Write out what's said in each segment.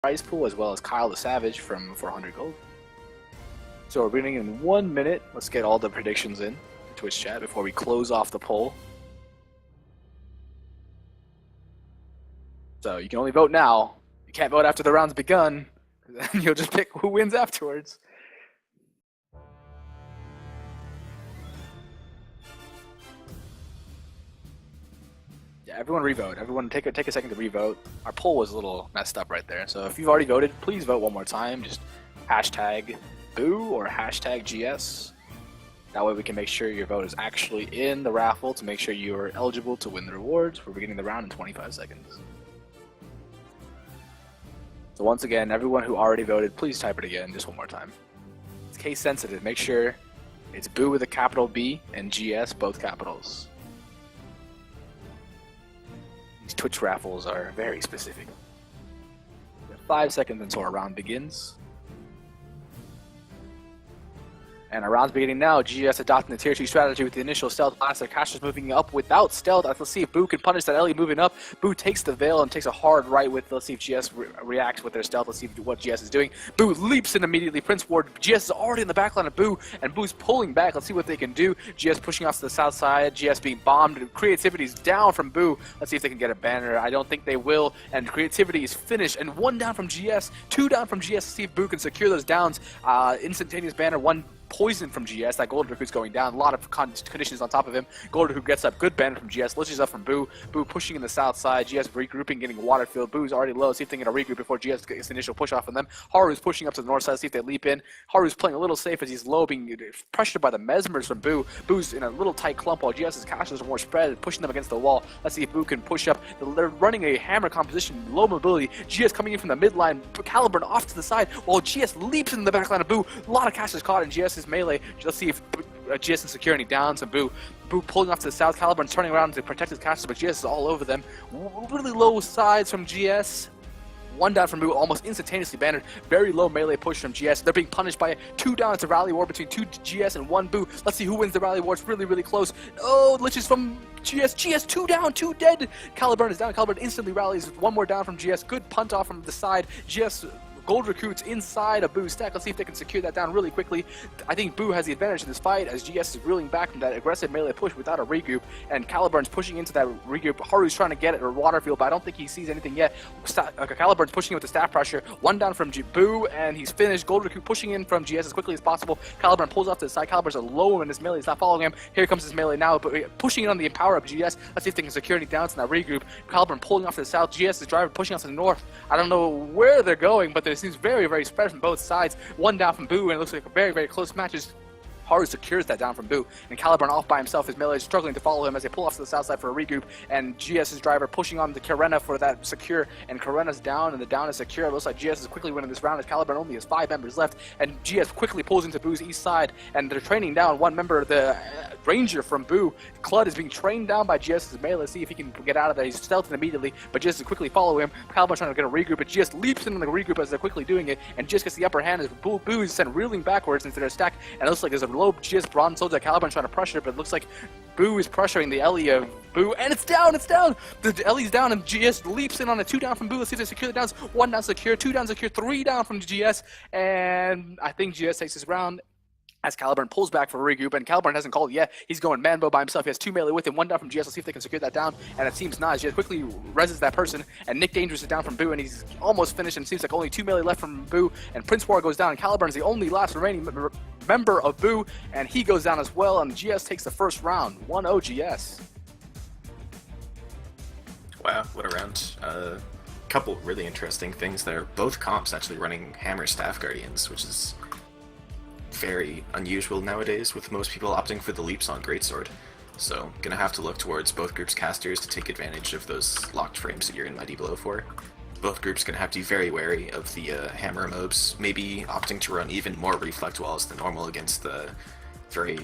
prize pool, as well as Kyle the Savage from 400 gold. So we're beginning in 1 minute. Let's get all the predictions in Twitch chat before we close off the poll. So you can only vote now. You can't vote after the round's begun, then you'll just pick who wins afterwards. Yeah, everyone revote. Everyone take a second to revote. Our poll was a little messed up right there. So if you've already voted, please vote one more time. Just hashtag boo or hashtag GS. That way we can make sure your vote is actually in the raffle to make sure you are eligible to win the rewards. We're beginning the round in 25 seconds. So once again, everyone who already voted, please type it again just one more time. It's case sensitive. Make sure it's boo with a capital B and GS, both capitals. These Twitch raffles are very specific. We have 5 seconds until our round begins. And our round's beginning now. GS adopting the tier 2 strategy with the initial stealth blast. Their casters moving up without stealth. Let's see if Boo can punish that Ellie moving up. Boo takes the veil and takes a hard right with. Let's see if GS reacts with their stealth. Let's see what GS is doing. Boo leaps in immediately. Prince Ward. GS is already in the backline of Boo, and Boo's pulling back. Let's see what they can do. GS pushing off to the south side. GS being bombed. Creativity's down from Boo. Let's see if they can get a banner. I don't think they will. And Creativity is finished. And 1 down from GS. 2 down from GS. Let's see if Boo can secure those downs. Instantaneous banner. 1 poison from GS. That Golden Recruit's going down. A lot of conditions on top of him. Golden Recruit gets up. Good banner from GS. Lurches up from Boo. Boo pushing in the south side. GS regrouping, getting water filled. Boo's already low. See if they can get a regroup before GS gets the initial push off on them. Haru's pushing up to the north side. See if they leap in. Haru's playing a little safe as he's low, being pressured by the mesmers from Boo. Boo's in a little tight clump while GS's casters are more spread, pushing them against the wall. Let's see if Boo can push up. They're running a hammer composition, low mobility. GS coming in from the midline. Caliburn off to the side while GS leaps in the backline of Boo. A lot of casters caught in GS's melee. Let's see if GS can secure any downs, and Boo pulling off to the south. Caliburn's turning around to protect his casters, but GS is all over them. Really low sides from GS. 1 down from Boo, almost instantaneously bannered. Very low melee push from GS. They're being punished by 2 down. It's a rally war between 2 GS and 1 Boo. Let's see who wins the rally war. It's really, really close. Oh, Liches from GS. GS 2 down, 2 dead. Caliburn is down. Caliburn instantly rallies. 1 more down from GS. Good punt off from the side. GS Gold Recruits inside of Boo's stack. Let's see if they can secure that down really quickly. I think Boo has the advantage in this fight as GS is reeling back from that aggressive melee push without a regroup, and Caliburn's pushing into that regroup. Haru's trying to get it or Waterfield, but I don't think he sees anything yet. Caliburn's pushing in with the staff pressure. 1 down from Boo, and he's finished. Gold Recruit pushing in from GS as quickly as possible. Caliburn pulls off to the side. Caliburn's low in his melee. He's not following him. Here comes his melee now, but pushing in on the empower of GS. Let's see if they can secure any downs in that regroup. Caliburn pulling off to the south. GS is driving, pushing off to the north. I don't know where they're going, but there seems very, very spread from both sides. 1 down from Boo, and it looks like a very, very close match. Haru secures that down from Boo, and Caliburn off by himself. His melee is struggling to follow him as they pull off to the south side for a regroup, and GS's driver pushing on the Karena for that secure, and Karena's down, and the down is secure. It looks like GS is quickly winning this round as Caliburn only has 5 members left, and GS quickly pulls into Boo's east side, and they're training down 1 member, the Ranger from Boo. Clud is being trained down by GS's melee. Let's see if he can get out of there. He's stealthing immediately, but GS is quickly follow him. Caliburn trying to get a regroup, but GS leaps into the regroup as they're quickly doing it, and GS gets the upper hand as Boo is sent reeling backwards into their stack, and it looks like there's a low GS bronze soldier. Caliburn trying to pressure, but it looks like Boo is pressuring the Ellie of Boo, and it's down, it's down! The Ellie's down, and GS leaps in on a 2 down from Boo. Let's see if they secure the downs. 1 down secure, 2 down secure, 3 down from GS, and I think GS takes this round as Caliburn pulls back for a regroup, and Caliburn hasn't called yet. He's going manbo by himself. He has 2 melee with him, 1 down from GS. Let's see if they can secure that down, and it seems not. GS quickly reses that person, and Nick Dangerous is down from Boo, and he's almost finished, and it seems like only 2 melee left from Boo, and Prince War goes down, and Caliburn is the only last remaining member of Boo, and he goes down as well, and GS takes the first round. 1-0 GS. Wow, what a round. Couple really interesting things there. Both comps actually running Hammer Staff Guardians, which is very unusual nowadays, with most people opting for the leaps on Greatsword. So, gonna have to look towards both groups' casters to take advantage of those locked frames that you're in Mighty Blow for. Both groups gonna have to be very wary of the hammer mobs, maybe opting to run even more reflect walls than normal against the very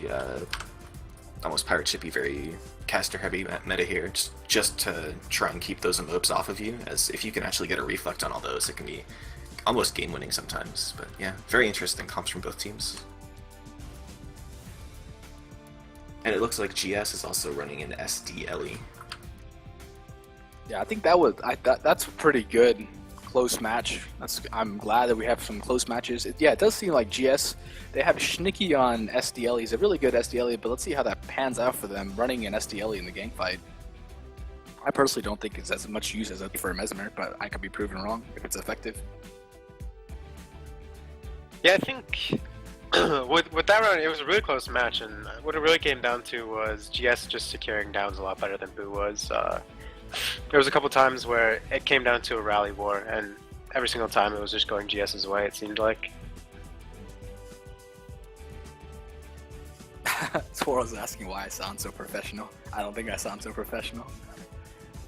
almost pirate shippy, very caster heavy meta here, just to try and keep those mobs off of you, as if you can actually get a reflect on all those, it can be almost game winning sometimes. But yeah, very interesting comps from both teams. And it looks like GS is also running an SD Ellie. Yeah, I think that was that's pretty good. close match. I'm glad that we have some close matches. Yeah, it does seem like GS, they have Schnicky on SDL. He's a really good SDL, but let's see how that pans out for them running an SDL in the gang fight. I personally don't think it's as much use as for a Mesmer, but I could be proven wrong if it's effective. Yeah, I think with that round, it was a really close match, and what it really came down to was GS just securing downs a lot better than Boo was. There was a couple times where it came down to a rally war, and every single time it was just going GS's way, it seemed like. Toro was asking why I sound so professional. I don't think I sound so professional.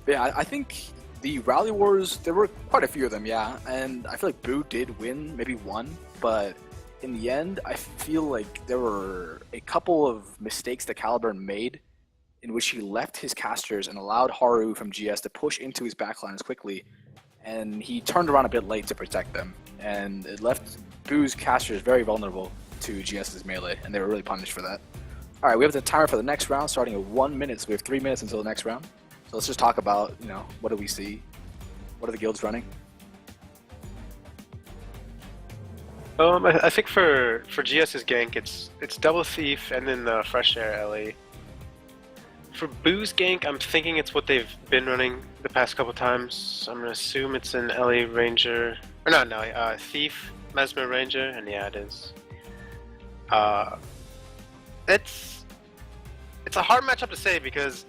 But yeah, I think the rally wars, there were quite a few of them, yeah, and I feel like Boo did win, maybe one, but in the end, I feel like there were a couple of mistakes that Caliburn made in which he left his casters and allowed Haru from GS to push into his backlines quickly, and he turned around a bit late to protect them, and it left Boo's casters very vulnerable to GS's melee, and they were really punished for that. Alright, we have the timer for the next round starting at 1 minute, so we have 3 minutes until the next round. So let's just talk about, what do we see? What are the guilds running? I think for GS's gank, it's Double Thief and then the Fresh Air LE. For Boo's gank, I'm thinking it's what they've been running the past couple times. I'm gonna assume it's an LE Ranger, or not an LE, Thief, Mesmer Ranger, and yeah, it is. It's a hard matchup to say because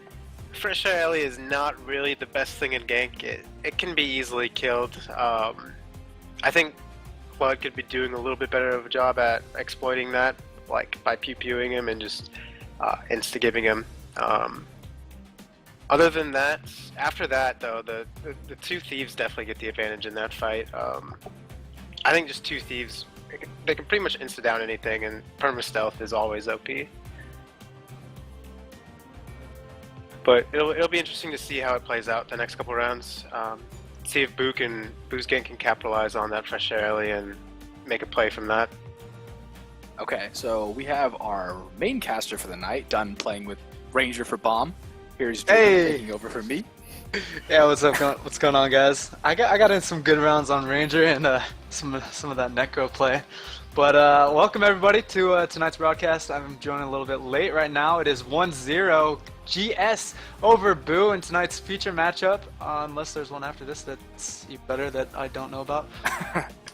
Fresh Air LE is not really the best thing in gank. It can be easily killed. I think Flood could be doing a little bit better of a job at exploiting that, like by pew-pewing him and just insta-giving him. Other than that, after that though, the two thieves definitely get the advantage in that fight. I think just two thieves, they can pretty much insta-down anything, and perma-stealth is always OP. But it'll be interesting to see how it plays out the next couple rounds. See if Boo's gank can capitalize on that Fresh Air LE and make a play from that. Okay, so we have our main caster for the night done playing with Ranger for Bomb. Here's Drigan taking over for me. Yeah, what's up? What's going on, guys? I got in some good rounds on Ranger and some of that Necro play. But welcome everybody to tonight's broadcast. I'm joining a little bit late right now. It is 1-0 GS over Boo in tonight's feature matchup. Unless there's one after this that's better that I don't know about.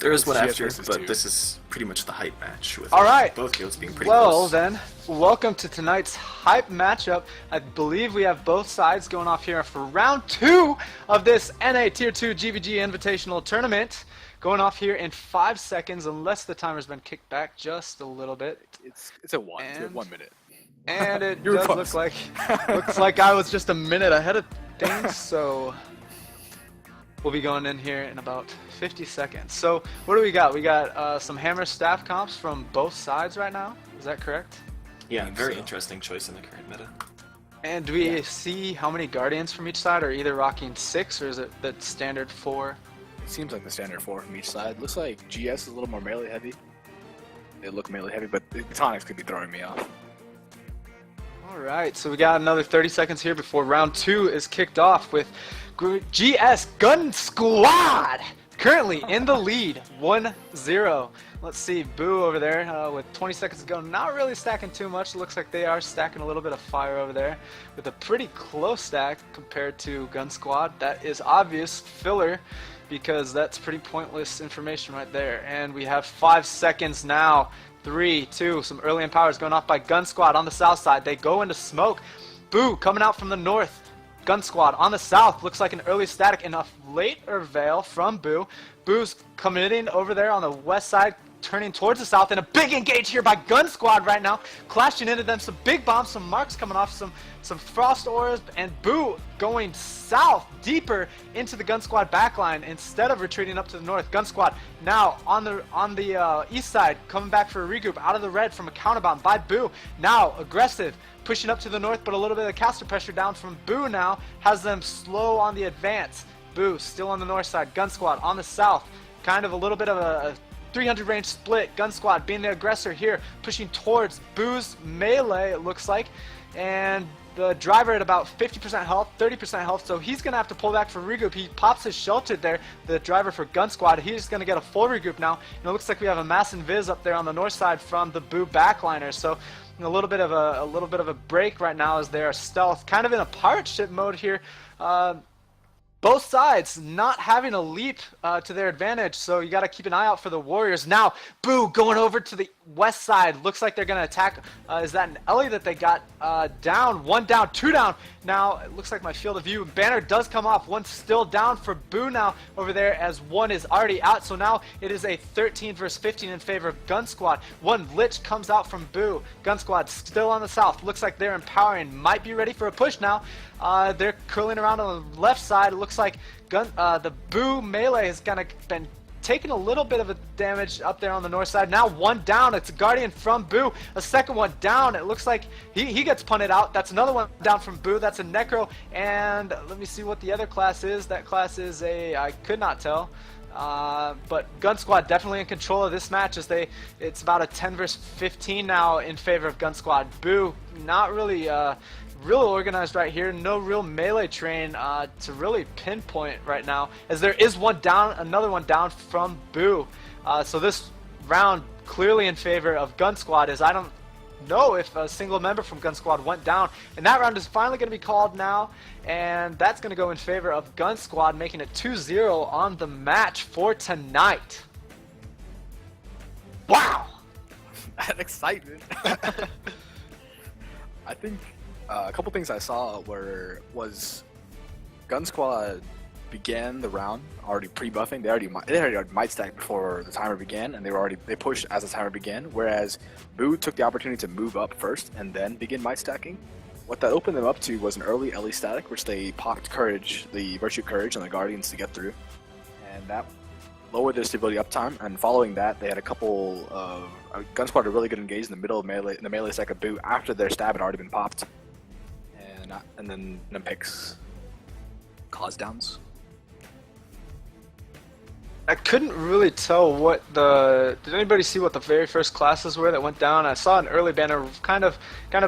There is one after, but two. this is pretty much the hype match with both guilds being pretty well, close. Then, welcome to tonight's hype matchup. I believe we have both sides going off here for round 2 of this NA Tier 2 GvG Invitational Tournament. Going off here in 5 seconds, unless the timer's been kicked back just a little bit. It's a 1 minute. And it does look like looks like I was just a minute ahead of things, so we'll be going in here in about 50 seconds. So what do we got? We got some hammer staff comps from both sides right now. Is that correct? Yeah, very interesting choice in the current meta. And do we see how many guardians from each side? Are either rocking 6 or is it the standard 4? It seems like the standard 4 from each side. Looks like GS is a little more melee heavy. They look melee heavy, but the tonics could be throwing me off. Alright, so we got another 30 seconds here before round 2 is kicked off with GS Gun Squad currently in the lead, 1-0. Let's see, Boo over there with 20 seconds to go, not really stacking too much. Looks like they are stacking a little bit of fire over there with a pretty close stack compared to Gun Squad. That is obvious filler because that's pretty pointless information right there. And we have 5 seconds now. 3, 2, some early empowers going off by Gun Squad on the south side. They go into smoke. Boo coming out from the north. Gun Squad on the south. Looks like an early static and a later veil from Boo. Boo's committing over there on the west side, turning towards the south, and a big engage here by Gun Squad right now, clashing into them. Some big bombs, some marks coming off, some frost auras, and Boo going south, deeper into the Gun Squad backline instead of retreating up to the north. Gun Squad now on the east side, coming back for a regroup out of the red from a counterbomb by Boo. Now aggressive, pushing up to the north, but a little bit of caster pressure down from Boo now has them slow on the advance. Boo still on the north side, Gun Squad on the south, kind of a little bit of a 300 range split. Gun Squad being the aggressor here, pushing towards Boo's melee, it looks like. And the driver at about 50% health, 30% health, so he's going to have to pull back for regroup. He pops his shelter there, the driver for Gun Squad. He's going to get a full regroup now. And it looks like we have a mass invis up there on the north side from the Boo backliner. So a little bit of a break right now as they are stealth, kind of in a pirate ship mode here. Both sides not having a leap to their advantage, so you got to keep an eye out for the Warriors. Now, Boo going over to the west side. Looks like they're going to attack. Is that an Ellie that they got down? One down, two down. Now, it looks like my field of view. Banner does come off. One's still down for Boo now over there as one is already out. So now it is a 13 versus 15 in favor of Gun Squad. One Lich comes out from Boo. Gun Squad still on the south. Looks like they're empowering. Might be ready for a push now. They're curling around on the left side. It looks like the Boo melee has kind of been taking a little bit of a damage up there on the north side. Now one down. It's a Guardian from Boo. A second one down. It looks like he gets punted out. That's another one down from Boo. That's a Necro. And let me see what the other class is. That class is a, I could not tell. But Gun Squad definitely in control of this match as it's about a 10 versus 15 now in favor of Gun Squad. Boo not really real organized right here. No real melee train to really pinpoint right now, as there is one down, another one down from Boo. So this round clearly in favor of Gun Squad, as I don't know if a single member from Gun Squad went down. And that round is finally going to be called now, and that's going to go in favor of Gun Squad, making it 2-0 on the match for tonight. Wow! That excitement. I think a couple things I saw was Gun Squad began the round already pre-buffing. They already might stack before the timer began, and they pushed as the timer began. Whereas Boo took the opportunity to move up first and then begin might stacking. What that opened them up to was an early Ellie static, which they popped Courage, the Virtue Courage, and the Guardians to get through, and that lowered their stability uptime. And following that, they had a couple of Gun Squad are really good engaged in the middle of melee, in the melee stack of Boo after their stab had already been popped. And then picks cause downs. I couldn't really tell what did anybody see what the very first classes were that went down? I saw an early banner kind of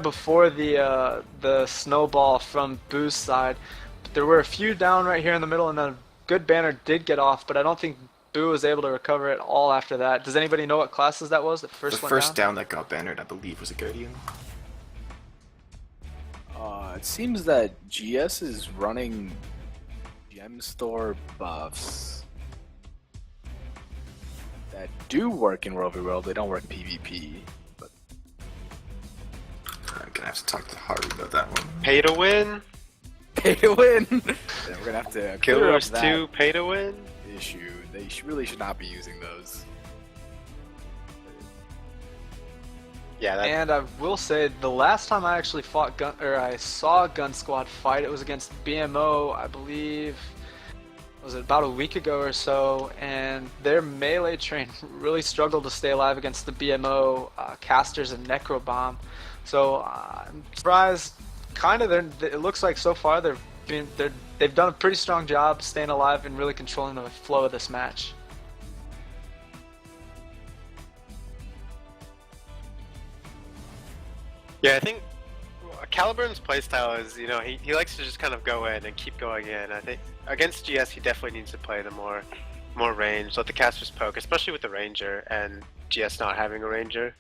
before the snowball from Boo's side. But there were a few down right here in the middle, and then a good banner did get off, but I don't think Boo was able to recover it all after that. Does anybody know what classes that was? The first down that got bannered, I believe, was a Guardian. It seems that GS is running gem store buffs that do work in World v World. They don't work PvP. But I'm gonna have to talk to Haru about that one. Pay to win. Pay to win. Yeah, we're gonna have to clear up Killers that 2 pay to win. issue. They really should not be using those. Yeah, that, And I will say, the last time I actually I saw Gun Squad fight, it was against BMO, I believe. Was it about a week ago or so? And their melee train really struggled to stay alive against the BMO casters and Necro Bomb. So I'm surprised. It looks like so far they've done a pretty strong job staying alive and really controlling the flow of this match. yeah, I think Caliburn's playstyle is, he likes to just kind of go in and keep going in. I think against GS he definitely needs to play the more range, let the casters poke, especially with the Ranger and GS not having a Ranger.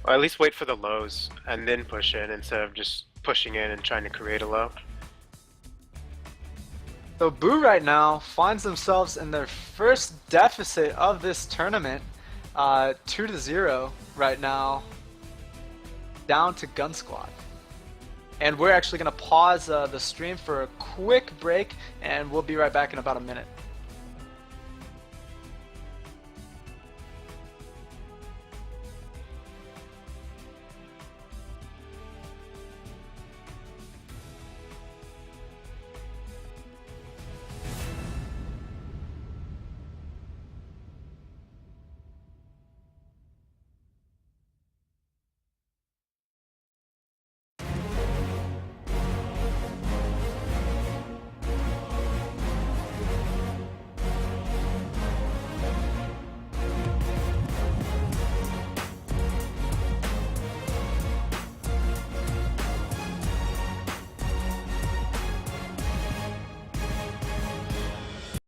Or at least wait for the lows and then push in instead of just pushing in and trying to create a low. So Boo right now finds themselves in their first deficit of this tournament, 2-0 right now, down to Gun Squad. And we're actually going to pause the stream for a quick break, and we'll be right back in about a minute.